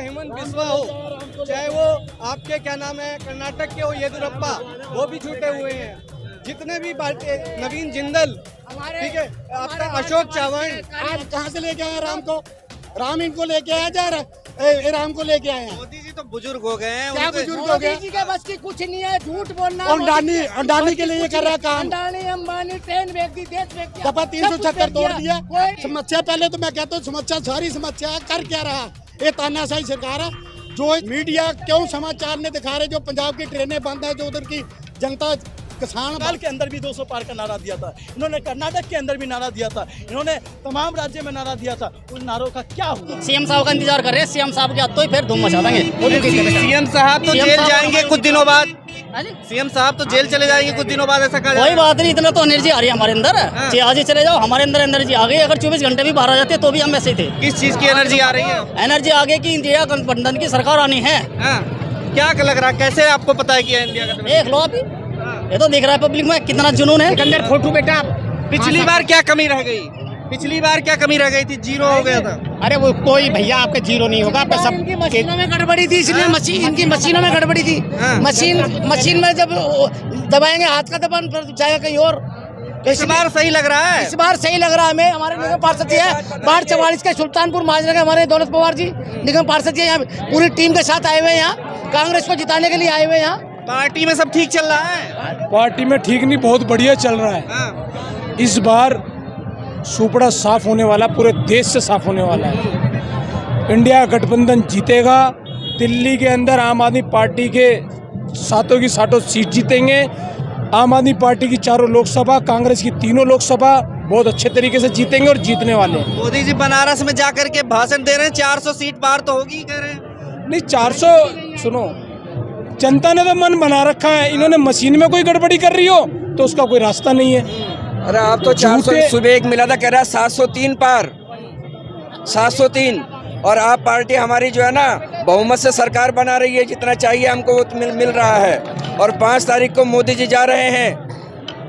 हेमंत बिस्वा हो, चाहे वो आपके क्या नाम है कर्नाटक के हो येदियुरप्पा, वो भी छूटे हुए हैं। जितने भी पार्टी, नवीन जिंदल, ठीक है, आपका अशोक चव्हाण, आज कहाँ से लेके आए राम को? राम इनको लेके आया जा रहा, राम को लेके आए हैं। मोदी जी तो बुजुर्ग हो गए हैं। क्या बुजुर्ग हो गए? मोदी जी के बस की कुछ नहीं है, झूठ बोलना। अंडानी के लिए ये कर रहा है काम। अंडानी, अंबानी, ट्रेन व्यक्ति, देश व्यक्ति, दफा 376 तोड़ दिया। कोई समस्या पहले तो मैं कहता हूँ समस्या सारी समस्या है, कर क्या रहा ये तानाशाही सरकार है। जो मीडिया क्यों समाचार ने दिखा रहे, जो पंजाब की ट्रेनें बंद है, जो उधर की जनता किसान बंगाल के अंदर भी 200 पार का नारा दिया था इन्होंने, कर्नाटक के अंदर भी नारा दिया था इन्होंने, तमाम राज्य में नारा दिया था। उन नारों का क्या हुआ? सीएम साहब का इंतजार कर रहे हैं, सीएम साहब के आते ही फिर धूम मचा देंगे। सीएम साहब तो जेल जाएंगे कुछ दिनों बाद, सीएम साहब तो जेल चले जाएंगे कुछ दिनों बाद, ऐसा कहा कोई बात नहीं, इतना तो एनर्जी आ रही है हमारे अंदर। आज ही चले जाओ, हमारे अंदर एनर्जी आ गई। अगर 24 घंटे भी बाहर आ जाते तो भी हम वैसे ही थे। किस चीज की एनर्जी आ रही है? एनर्जी आ गई कि इंडिया गठबंधन की सरकार आनी है। क्या लग रहा है, कैसे आपको पता है कि इंडिया का? देख लो अभी, ये तो दिख रहा है पब्लिक में कितना जुनून है। अंदर फोटो बेटा, पिछली बार क्या कमी रह गई? पिछली बार क्या कमी रह गई थी? जीरो हो गया था। अरे वो कोई भैया आपका जीरो नहीं होगा, आपका सब इनकी मशीनों में गड़बड़ी थी, इसलिए मशीन, इनकी मशीनों में गड़बड़ी थी। मशीन में जब दबाएंगे हाथ का दबान फिर जाएगा कहीं और। तो इस बार सही लग रहा है, इस बार सही लग रहा है हमें। हमारे निगम पार्षद जी है बाढ़ 44 के सुल्तानपुर माजरा के, हमारे दौलत पवार जी निगम पार्षद जी यहाँ पूरी टीम के साथ आए हुए हैं, यहाँ कांग्रेस को जिताने के लिए आए हुए हैं। यहाँ पार्टी में सब ठीक चल रहा है? पार्टी में ठीक नहीं, बहुत बढ़िया चल रहा है। इस बार सुपड़ा साफ होने वाला, पूरे देश से साफ होने वाला है। इंडिया गठबंधन जीतेगा। दिल्ली के अंदर आम आदमी पार्टी के सातों की सातों सीट जीतेंगे। आम आदमी पार्टी की 4 लोकसभा, कांग्रेस की 3 लोकसभा बहुत अच्छे तरीके से जीतेंगे और जीतने वाले हैं। मोदी जी बनारस में जाकर के भाषण दे रहे हैं, 400 सीट पार तो होगी कह रहे हैं। नहीं 400, सुनो, जनता ने तो मन बना रखा है। इन्होंने मशीन में कोई गड़बड़ी कर रही हो तो उसका कोई रास्ता नहीं है। अरे आप तो 400 सुबह एक मिला था, कह रहा है 703 पार, 703। और आप पार्टी हमारी जो है ना बहुमत से सरकार बना रही है, जितना चाहिए हमको वो मिल रहा है। और 5 तारीख को मोदी जी जा रहे हैं,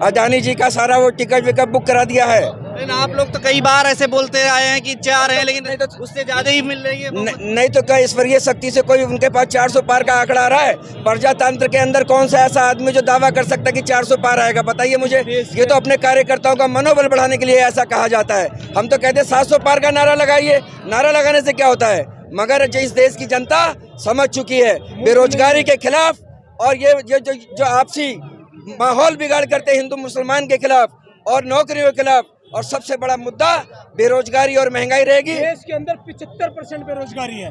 अदानी जी का सारा वो टिकट विकट बुक करा दिया है। लेकिन आप लोग तो कई बार ऐसे बोलते आए हैं कि 4 हैं, लेकिन तो उससे ज्यादा ही मिल रही है। नहीं तो क्या ईश्वरीय शक्ति से कोई उनके पास 400 पार का आंकड़ा आ रहा है? प्रजातंत्र के अंदर कौन सा ऐसा आदमी जो दावा कर सकता है कि 400 पार आएगा? बताइए मुझे। ये तो अपने कार्यकर्ताओं का मनोबल बढ़ाने के लिए ऐसा कहा जाता है। हम तो कहते हैं 700 पार का नारा लगाइए। नारा लगाने से क्या होता है? मगर इस देश की जनता समझ चुकी है बेरोजगारी के खिलाफ, और ये जो आपसी माहौल बिगाड़ करते हिंदू मुसलमान के खिलाफ और नौकरियों के खिलाफ, और सबसे बड़ा मुद्दा बेरोजगारी और महंगाई रहेगी। देश के अंदर 75% बेरोजगारी है।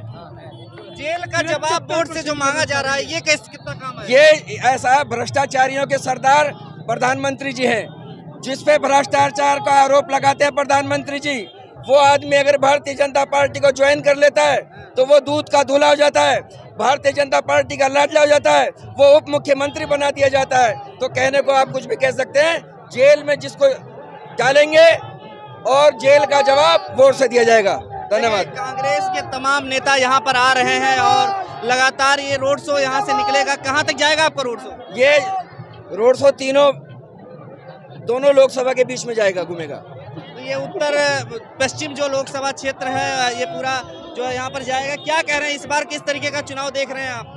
जेल का जवाब बोर्ड से जो मांगा जा रहा है, ये कितना काम है? ये ऐसा है, भ्रष्टाचारियों के सरदार प्रधानमंत्री जी हैं, जिस पे भ्रष्टाचार का आरोप लगाते हैं प्रधानमंत्री जी। वो आदमी अगर भारतीय जनता पार्टी को ज्वाइन कर लेता है तो वो दूध का दूल्हा हो जाता है, भारतीय जनता पार्टी का लाडला हो जाता है, वो उप मुख्यमंत्री बना दिया जाता है। तो कहने को आप कुछ भी कह सकते हैं, जेल में जिसको डालेंगे और जेल का जवाब वोट से दिया जाएगा। धन्यवाद। कांग्रेस के तमाम नेता यहाँ पर आ रहे हैं और लगातार ये रोड शो यहाँ से निकलेगा। कहाँ तक जाएगा आपका रोड शो? ये रोड शो दोनों लोकसभा के बीच में जाएगा, घूमेगा। तो ये उत्तर पश्चिम जो लोकसभा क्षेत्र है, ये पूरा जो है यहाँ पर जाएगा। क्या कह रहे हैं, इस बार किस तरीके का चुनाव देख रहे हैं आप?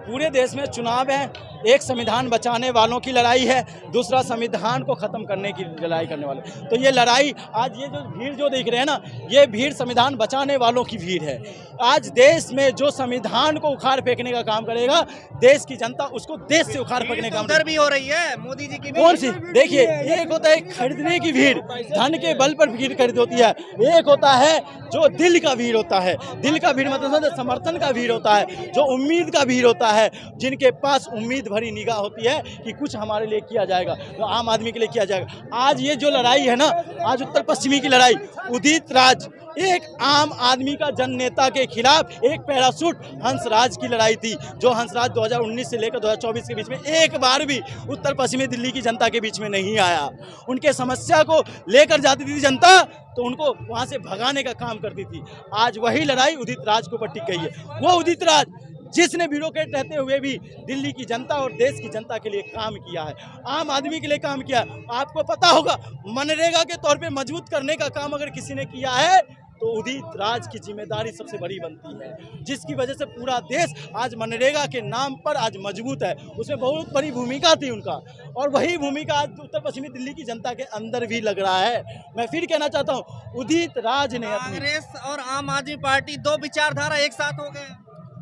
पूरे देश में चुनाव है, एक संविधान बचाने वालों की लड़ाई है, दूसरा संविधान को खत्म करने की लड़ाई करने वाले। तो ये लड़ाई, आज ये जो भीड़ जो देख रहे हैं ना, ये भीड़ संविधान बचाने वालों की भीड़ है। आज देश में जो संविधान को उखाड़ फेंकने का काम करेगा, देश की जनता उसको देश से उखाड़ फेंकने का काम भी हो रही है मोदी जी की। कौन सी? देखिए, एक होता है खरीदने की भीड़, धन के बल पर भीड़ खरीद होती है। एक होता है जो दिल का भीड़ होता है। दिल का भीड़ मतलब समर्थन का भीड़ होता है, जो उम्मीद का भीड़ होता है, जिनके पास उम्मीद भरी निगाह होती है कि कुछ हमारे लिए किया जाएगा, तो आम आदमी के लिए किया जाएगा। आज ये जो लड़ाई है ना, आज उत्तर पश्चिमी की लड़ाई, उदित राज एक आम आदमी का जन नेता के खिलाफ एक पैराशूट हंसराज की लड़ाई थी, जो हंसराज 2019 से लेकर 2024 के बीच में एक बार भी उत्तर पश्चिमी दिल्ली की जनता के बीच में नहीं आया। उनके समस्या को लेकर जाती थी जनता, तो उनको वहां से भगाने का काम करती थी। आज वही लड़ाई उदित राज को टिक गई है। वो उदित राज जिसने ब्यूरोक्रेट रहते हुए भी दिल्ली की जनता और देश की जनता के लिए काम किया है, आम आदमी के लिए काम किया है। आपको पता होगा, मनरेगा के तौर पे मजबूत करने का काम अगर किसी ने किया है तो उदित राज की जिम्मेदारी सबसे बड़ी बनती है, जिसकी वजह से पूरा देश आज मनरेगा के नाम पर आज मजबूत है। उसमें बहुत बड़ी भूमिका थी उनका, और वही भूमिका आज उत्तर पश्चिमी दिल्ली की जनता के अंदर भी लग रहा है। मैं फिर कहना चाहता हूँ, उदित राज ने कांग्रेस और आम आदमी पार्टी दो विचारधारा एक साथ हो गए।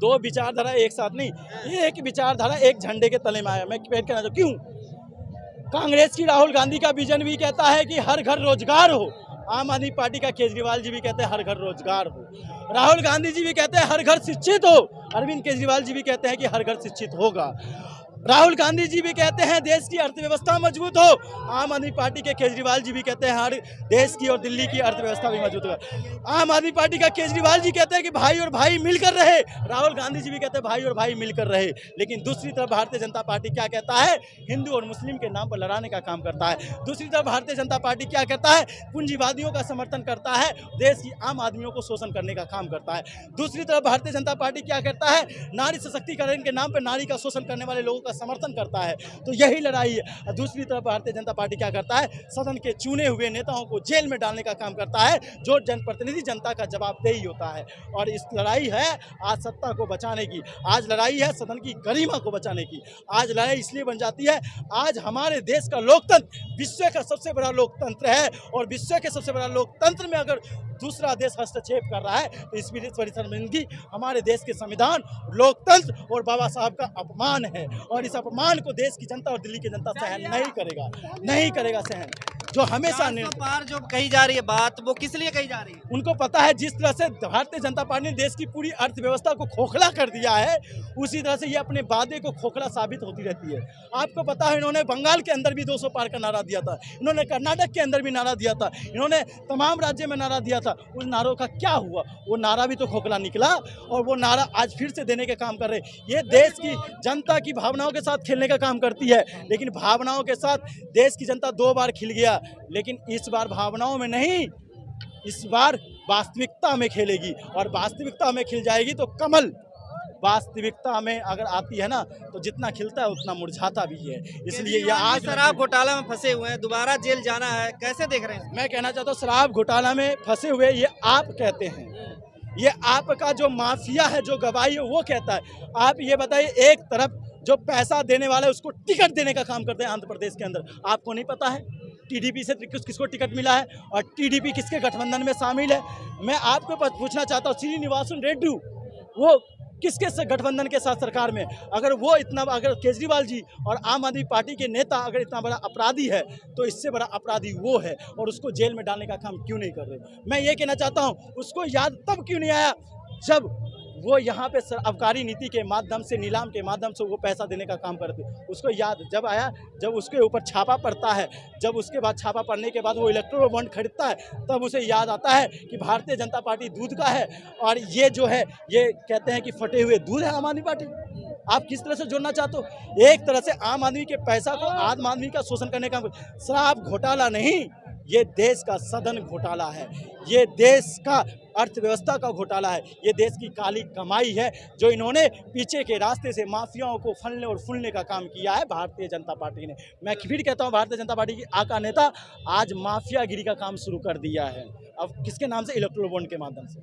दो विचारधारा एक साथ नहीं, एक विचारधारा एक झंडे के तले में आया। मैं कहना चाहता हूँ क्यों? कांग्रेस की राहुल गांधी का विजन भी कहता है कि हर घर रोजगार हो, आम आदमी पार्टी का केजरीवाल जी भी कहते हैं हर घर रोजगार हो, राहुल गांधी जी भी कहते हैं हर घर शिक्षित हो, अरविंद केजरीवाल जी भी कहते हैं कि हर घर शिक्षित होगा। राहुल गांधी जी भी कहते हैं देश की अर्थव्यवस्था मजबूत हो, आम आदमी पार्टी के केजरीवाल जी भी कहते हैं हर देश की और दिल्ली की अर्थव्यवस्था भी मजबूत होगा। आम आदमी पार्टी का केजरीवाल जी कहते हैं कि भाई और भाई मिलकर रहे, राहुल गांधी जी भी कहते हैं भाई और भाई मिलकर रहे। लेकिन दूसरी तरफ भारतीय जनता पार्टी क्या कहता है? हिंदू और मुस्लिम के नाम पर लड़ाने का काम करता है। दूसरी तरफ भारतीय जनता पार्टी क्या कहता है? पूंजीवादियों का समर्थन करता है, देश की आम आदमियों को शोषण करने का काम करता है। दूसरी तरफ भारतीय जनता पार्टी क्या करता है? नारी सशक्तिकरण के नाम पर नारी का शोषण करने वाले लोगों समर्थन करता है। तो यही लड़ाई है। दूसरी तरफ भारतीय जनता पार्टी क्या करता है? सदन के चुने हुए नेताओं को जेल में डालने का काम करता है, जो जनप्रतिनिधि जनता का जवाबदेही होता है। और इस लड़ाई है आज सत्ता को बचाने की, आज लड़ाई है सदन की गरिमा को बचाने की। आज लड़ाई इसलिए बन जाती है, आज हमारे देश का लोकतंत्र विश्व का सबसे बड़ा लोकतंत्र है, और विश्व के सबसे बड़ा लोकतंत्र में अगर दूसरा देश हस्तक्षेप कर रहा है तो इस बड़ी शर्मिंदगी हमारे देश के संविधान, लोकतंत्र और बाबा साहब का अपमान है। और इस अपमान को देश की जनता और दिल्ली की जनता सहन नहीं करेगा सहन। जो हमेशा पार जो कही जा रही है बात, वो किस लिए कही जा रही है? उनको पता है जिस तरह से भारतीय जनता पार्टी ने देश की पूरी अर्थव्यवस्था को खोखला कर दिया है, उसी तरह से ये अपने वादे को खोखला साबित होती रहती है। आपको पता है इन्होंने बंगाल के अंदर भी 200 पार का नारा दिया था, इन्होंने कर्नाटक के अंदर भी नारा दिया था, इन्होंने तमाम राज्य में नारा दिया था। उन नारों का क्या हुआ? वो नारा भी तो खोखला निकला, और वो नारा आज फिर से देने के काम कर रहे। ये देश की जनता की भावनाओं के साथ खेलने का काम करती है, लेकिन भावनाओं के साथ देश की जनता 2 बार खिल गया, लेकिन इस बार भावनाओं में नहीं, इस बार वास्तविकता में खेलेगी। और वास्तविकता में खिल जाएगी तो कमल वास्तविकता में अगर आती है ना, तो जितना खिलता है उतना मुरझाता भी है। इसलिए ये आज शराब घोटाला में फंसे हुए हैं, दोबारा जेल जाना है, कैसे देख रहे हैं? मैं कहना चाहता हूँ, शराब घोटाला में फंसे हुए ये आप कहते हैं, ये आपका जो माफिया है, जो गवाही है, वो कहता है। आप ये बताइए, एक तरफ जो पैसा देने वाला है उसको टिकट देने का काम करते हैं आंध्र प्रदेश के अंदर, आपको नहीं पता है टीडीपी से किसको टिकट मिला है और टीडीपी किसके गठबंधन में शामिल है? मैं आपको पूछना चाहता हूँ, श्रीनिवासन रेड्डी वो किसके गठबंधन के साथ सरकार में? अगर वो इतना, अगर केजरीवाल जी और आम आदमी पार्टी के नेता अगर इतना बड़ा अपराधी है, तो इससे बड़ा अपराधी वो है, और उसको जेल में डालने का काम क्यों नहीं कर रहे? मैं ये कहना चाहता हूँ, उसको याद तब क्यों नहीं आया जब वो यहाँ पे अबकारी नीति के माध्यम से, नीलाम के माध्यम से वो पैसा देने का काम करते। उसको याद जब आया जब उसके ऊपर छापा पड़ता है, जब उसके बाद छापा पड़ने के बाद वो इलेक्ट्रोल बॉन्ड खरीदता है, तब उसे याद आता है कि भारतीय जनता पार्टी दूध का है, और ये जो है ये कहते हैं कि फटे हुए दूध है आम आदमी पार्टी। आप किस तरह से जोड़ना चाहते हो? एक तरह से आम आदमी के पैसा को आम आदमी का शोषण करने का। शराब घोटाला नहीं, ये देश का सदन घोटाला है, ये देश का अर्थव्यवस्था का घोटाला है, ये देश की काली कमाई है, जो इन्होंने पीछे के रास्ते से माफियाओं को फलने और फूलने का काम किया है भारतीय जनता पार्टी ने। मैं फिर कहता हूँ, भारतीय जनता पार्टी की आका नेता आज माफियागिरी का काम शुरू कर दिया है। अब किसके नाम से? इलेक्ट्रोल बॉन्ड के माध्यम से।